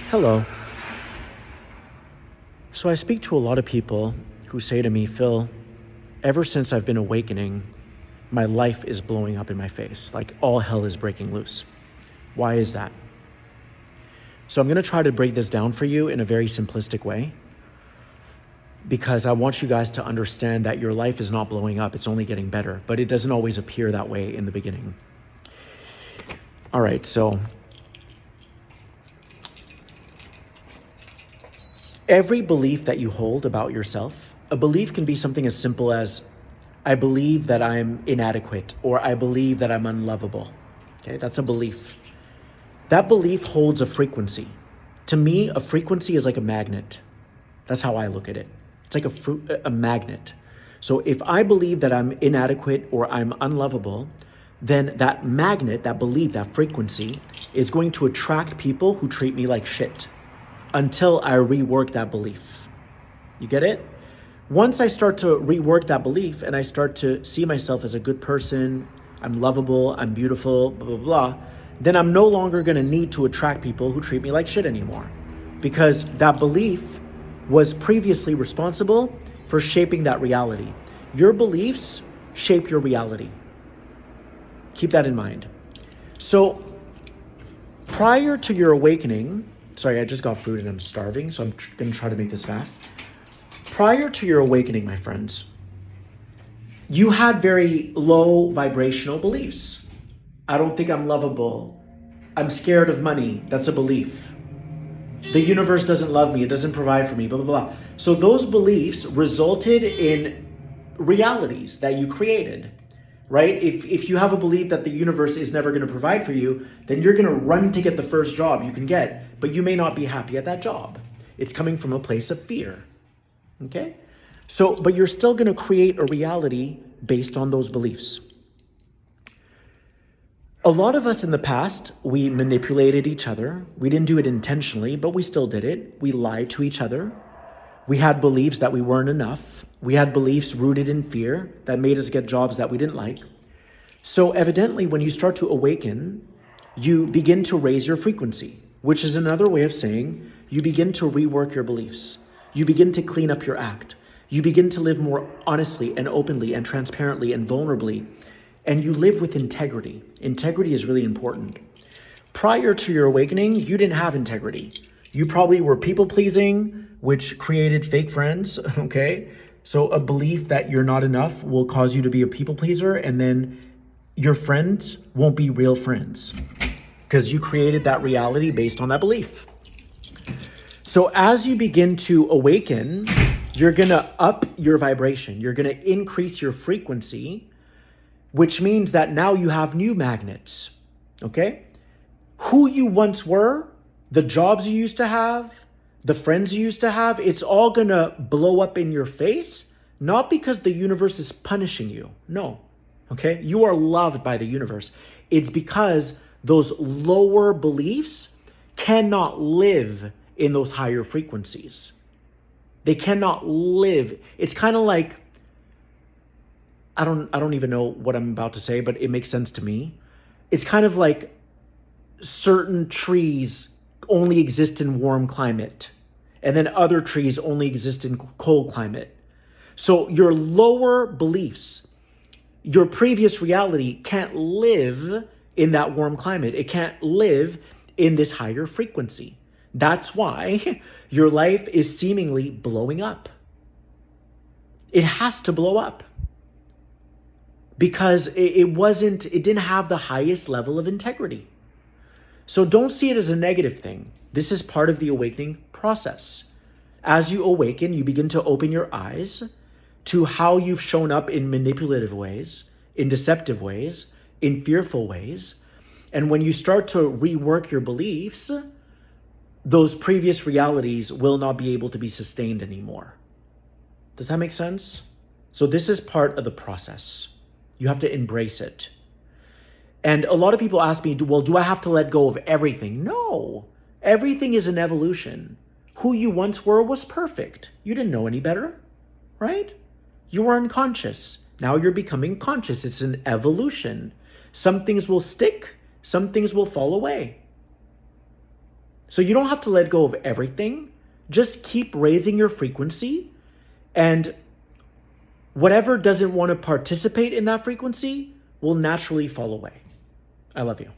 Hello. So I speak to a lot of people who say to me, Phil, ever since I've been awakening, my life is blowing up in my face. Like all hell is breaking loose. Why is that? So I'm going to try to break this down for you in a very simplistic way, because I want you guys to understand that your life is not blowing up. It's only getting better, but it doesn't always appear that way in the beginning. All right, so every belief that you hold about yourself, a belief can be something as simple as, I believe that I'm inadequate, or I believe that I'm unlovable. Okay, that's a belief. That belief holds a frequency. To me, a frequency is like a magnet. That's how I look at it. It's like a magnet. So if I believe that I'm inadequate or I'm unlovable, then that magnet, that belief, that frequency is going to attract people who treat me like shit until I rework that belief. You get it? Once I start to rework that belief and I start to see myself as a good person, I'm lovable, I'm beautiful, blah, blah, blah, then I'm no longer going to need to attract people who treat me like shit anymore, because that belief was previously responsible for shaping that reality. Your beliefs shape your reality. Keep that in mind. So prior to your awakening, sorry, I just got food and I'm starving, so I'm going to try to make this fast. Prior to your awakening, my friends, you had very low vibrational beliefs. I don't think I'm lovable. I'm scared of money. That's a belief. The universe doesn't love me. It doesn't provide for me, blah, blah, blah. So those beliefs resulted in realities that you created, right? If you have a belief that the universe is never going to provide for you, then you're going to run to get the first job you can get, but you may not be happy at that job. It's coming from a place of fear, okay? So, but you're still going to create a reality based on those beliefs. A lot of us in the past, we manipulated each other. We didn't do it intentionally, but we still did it. We lied to each other. We had beliefs that we weren't enough. We had beliefs rooted in fear that made us get jobs that we didn't like. So evidently, when you start to awaken, you begin to raise your frequency, which is another way of saying you begin to rework your beliefs. You begin to clean up your act. You begin to live more honestly and openly and transparently and vulnerably. And you live with integrity. Integrity is really important. Prior to your awakening, you didn't have integrity. You probably were people-pleasing, which created fake friends, okay? So a belief that you're not enough will cause you to be a people-pleaser, and then your friends won't be real friends because you created that reality based on that belief. So as you begin to awaken, you're going to up your vibration. You're going to increase your frequency, which means that now you have new magnets, okay? Who you once were, the jobs you used to have, the friends you used to have, it's all gonna blow up in your face, not because the universe is punishing you. No, okay? You are loved by the universe. It's because those lower beliefs cannot live in those higher frequencies. They cannot live. It's kind of like, I don't even know what I'm about to say, but it makes sense to me. It's kind of like certain trees only exist in warm climate, and then other trees only exist in cold climate. So your lower beliefs, your previous reality can't live in that warm climate. It can't live in this higher frequency. That's why your life is seemingly blowing up. It has to blow up, because it didn't have the highest level of integrity. So don't see it as a negative thing. This is part of the awakening process. As you awaken, you begin to open your eyes to how you've shown up in manipulative ways, in deceptive ways, in fearful ways. And when you start to rework your beliefs, those previous realities will not be able to be sustained anymore. Does that make sense? So this is part of the process. You have to embrace it. And a lot of people ask me, well, do I have to let go of everything? No, everything is an evolution. Who you once were was perfect. You didn't know any better, right? You were unconscious. Now you're becoming conscious. It's an evolution. Some things will stick, some things will fall away. So you don't have to let go of everything. Just keep raising your frequency, and whatever doesn't want to participate in that frequency will naturally fall away. I love you.